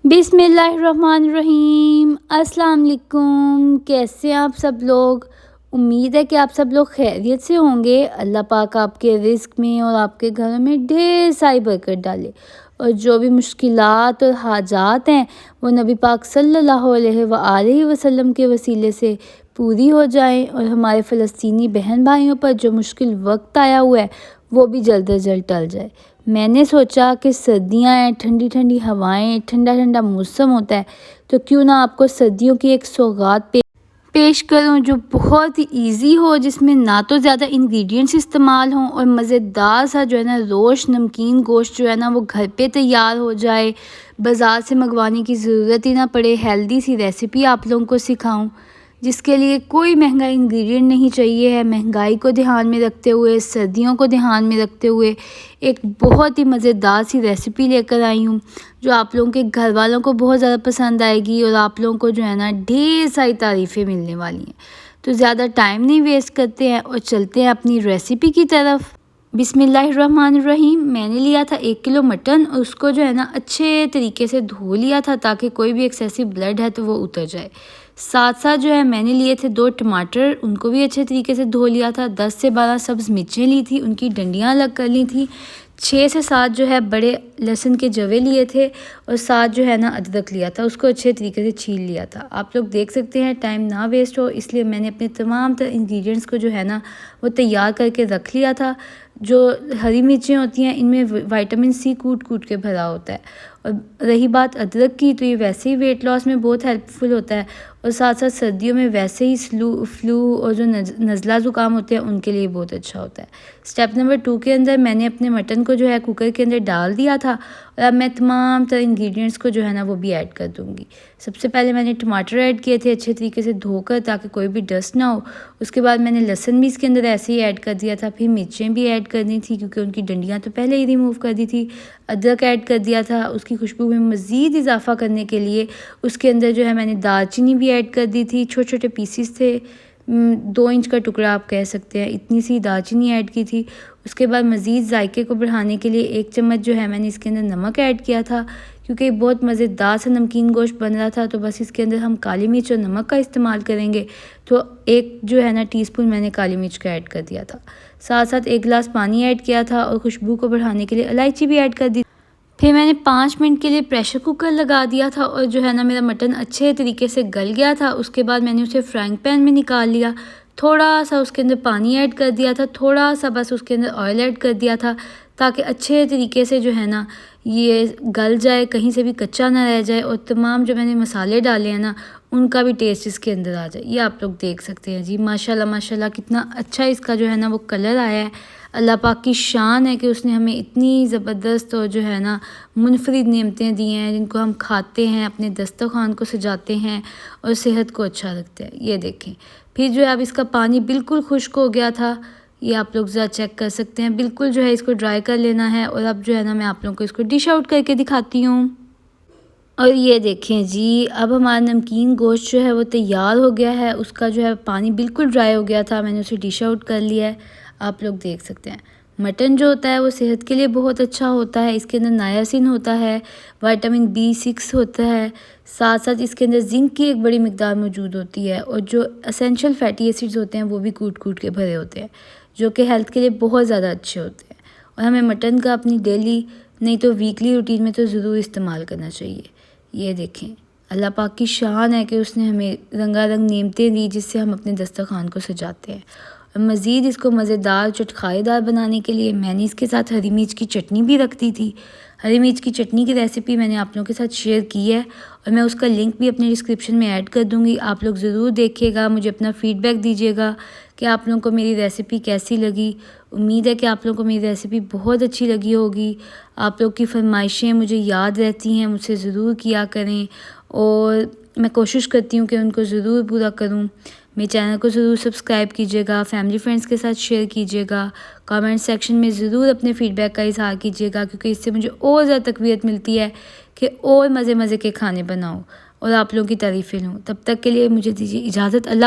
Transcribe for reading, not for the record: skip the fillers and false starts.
बिस्मिल्लाहिर्रहमानिर्रहीम। अस्सलाम वालेकुम। कैसे हैं आप सब लोग? उम्मीद है कि आप सब लोग खैरियत से होंगे। अल्लाह पाक आपके रिज़्क़ में और आपके घरों में ढेर सारी बरकत डाले और जो भी मुश्किलात और हाजात हैं वो नबी पाक सल्लल्लाहु अलैहि वसल्लम के वसीले से पूरी हो जाएं और हमारे फ़लस्तीनी बहन भाइयों पर जो मुश्किल वक्त आया हुआ है वो भी जल्द अज जल्द टल जाए। मैंने सोचा कि सर्दियाँ हैं, ठंडी ठंडी हवाएं, ठंडा ठंडा मौसम होता है, तो क्यों ना आपको सर्दियों की एक सौगात पेश करूं जो बहुत ही ईजी हो, जिसमें ना तो ज़्यादा इंग्रेडिएंट्स इस्तेमाल हों और मज़ेदार सा जो है ना रोश नमकीन गोश्त जो है ना वो घर पे तैयार हो जाए, बाज़ार से मंगवाने की ज़रूरत ही ना पड़े। हेल्दी सी रेसिपी आप लोगों को सिखाऊं जिसके लिए कोई महंगा इंग्रेडिएंट नहीं चाहिए है। महंगाई को ध्यान में रखते हुए, सर्दियों को ध्यान में रखते हुए एक बहुत ही मज़ेदार सी रेसिपी लेकर आई हूँ जो आप लोगों के घर वालों को बहुत ज़्यादा पसंद आएगी और आप लोगों को जो है ना ढेर सारी तारीफ़ें मिलने वाली हैं। तो ज़्यादा टाइम नहीं वेस्ट करते हैं और चलते हैं अपनी रेसिपी की तरफ। बिस्मिल्लाहिर्रहमानिर्रहीम। मैंने लिया था 1 किलो मटन और उसको जो है ना अच्छे तरीके से धो लिया था ताकि कोई भी एक्सेसिव ब्लड है तो वो उतर जाए। साथ साथ जो है मैंने लिए थे 2 टमाटर, उनको भी अच्छे तरीके से धो लिया था। 10 से 12 सब्ज़ मिर्चें ली थी, उनकी डंडियाँ अलग कर ली थी। 6 से 7 जो है बड़े लहसुन के जवे लिए थे और 7 जो है ना अदरक लिया था, उसको अच्छे तरीके से छील लिया था। आप लोग देख सकते हैं टाइम ना वेस्ट हो इसलिए मैंने अपने तमाम तरह इंग्रेडिएंट्स को जो है ना वो तैयार करके रख लिया था। जो हरी मिर्चें होती हैं इनमें विटामिन सी कूट कूट के भरा होता है और रही बात अदरक की तो ये वैसे ही वेट लॉस में बहुत हेल्पफुल होता है और साथ साथ सर्दियों में वैसे ही फ्लू और जो नज़ला ज़ुकाम होते हैं उनके लिए बहुत अच्छा होता है। स्टेप नंबर 2 के अंदर मैंने अपने मटन को जो है कुकर के अंदर डाल दिया था और अब मैं तमाम तरह इंग्रेडिएंट्स को जो है ना वो भी ऐड कर दूँगी। सबसे पहले मैंने टमाटर ऐड किए थे अच्छे तरीके से धोकर ताकि कोई भी डस्ट ना हो। उसके बाद मैंने लहसुन भी इसके अंदर ऐसे ही ऐड कर दिया था, फिर मिर्चें भी ऐड करनी थी क्योंकि उनकी डंडियाँ तो पहले ही रिमूव कर दी थी। अदरक ऐड कर दिया था, उसकी खुशबू में मज़ीद इजाफ़ा करने के लिए उसके अंदर जो है मैंने दालचीनी भी ऐड कर दी थी। छोटे छोटे पीसीस थे, 2 इंच का टुकड़ा आप कह सकते हैं, इतनी सी दालचीनी ऐड की थी। उसके बाद मज़ीद जायके को बढ़ाने के लिए 1 चम्मच जो है मैंने इसके अंदर नमक ऐड किया था क्योंकि बहुत मज़ेदार सा नमकीन गोश्त बन रहा था तो बस इसके अंदर हम काली मिर्च और नमक का इस्तेमाल करेंगे तो 1 जो है ना टीस्पून मैंने काली मिर्च का ऐड कर दिया था। साथ साथ 1 गिलास पानी ऐड किया था और खुशबू को बढ़ाने के लिए इलायची भी ऐड कर दी। फिर मैंने 5 मिनट के लिए प्रेशर कुकर लगा दिया था और जो है ना मेरा मटन अच्छे तरीके से गल गया था। उसके बाद मैंने उसे फ्राइंग पैन में निकाल लिया, थोड़ा सा उसके अंदर पानी ऐड कर दिया था, थोड़ा सा बस उसके अंदर ऑयल ऐड कर दिया था ताकि अच्छे तरीके से जो है ना ये गल जाए, कहीं से भी कच्चा ना रह जाए और तमाम जो मैंने मसाले डाले हैं ना उनका भी टेस्ट इसके अंदर आ जाए। ये आप लोग देख सकते हैं जी, माशाल्लाह माशाल्लाह कितना अच्छा इसका जो है ना वो कलर आया है। अल्लाह पाक की शान है कि उसने हमें इतनी ज़बरदस्त और जो है ना मुनफरिद नेमतें दी हैं जिनको हम खाते हैं, अपने दस्तरखान को सजाते हैं और सेहत को अच्छा रखते हैं। ये देखें, फिर जो है अब इसका पानी बिल्कुल खुश्क हो गया था, ये आप लोग ज़रा चेक कर सकते हैं। बिल्कुल जो है इसको ड्राई कर लेना है और अब जो है ना मैं आप लोगों को इसको डिश आउट करके दिखाती हूँ। और ये देखें जी, अब हमारा नमकीन गोश्त जो है वो तैयार हो गया है, उसका जो है पानी बिल्कुल ड्राई हो गया था, मैंने उसे डिश आउट कर लिया है। आप लोग देख सकते हैं मटन जो होता है वो सेहत के लिए बहुत अच्छा होता है। इसके अंदर नायासिन होता है, विटामिन B6 होता है, साथ साथ इसके अंदर जिंक की एक बड़ी मिकदार मौजूद होती है और जो एसेंशियल फैटी एसिड्स होते हैं वो भी कूट कूट के भरे होते हैं जो कि हेल्थ के लिए बहुत ज़्यादा अच्छे होते हैं। और हमें मटन का अपनी डेली नहीं तो वीकली रूटीन में तो ज़रूर इस्तेमाल करना चाहिए। ये देखें, अल्लाह पाक की शान है कि उसने हमें रंगारंग नेमतें दी जिससे हम अपने दस्तरखान को सजाते हैं। और मज़ीद इसको मज़ेदार चटखाएदार बनाने के लिए मैंने इसके साथ हरी मिर्च की चटनी भी रख दी थी। हरी मिर्च की चटनी की रेसिपी मैंने आप लोगों के साथ शेयर की है और मैं उसका लिंक भी अपने डिस्क्रिप्शन में ऐड कर दूँगी। आप लोग ज़रूर देखिएगा, मुझे अपना फ़ीडबैक दीजिएगा कि आप लोगों को मेरी रेसिपी कैसी लगी। उम्मीद है कि आप लोगों को मेरी रेसिपी बहुत अच्छी लगी होगी। आप लोग की फरमाइशें मुझे याद रहती हैं, मुझसे ज़रूर किया करें और मैं कोशिश करती हूँ कि उनको ज़रूर पूरा करूँ। मेरे चैनल को ज़रूर सब्सक्राइब कीजिएगा, फैमिली फ्रेंड्स के साथ शेयर कीजिएगा, कमेंट सेक्शन में ज़रूर अपने फ़ीडबैक का इज़हार कीजिएगा क्योंकि इससे मुझे और ज़्यादा तक़वियत मिलती है कि और मज़े मज़े के खाने बनाऊँ और आप लोगों की तारीफ़ें लूँ। तब तक के लिए मुझे दीजिए इजाज़त। अल्लाह।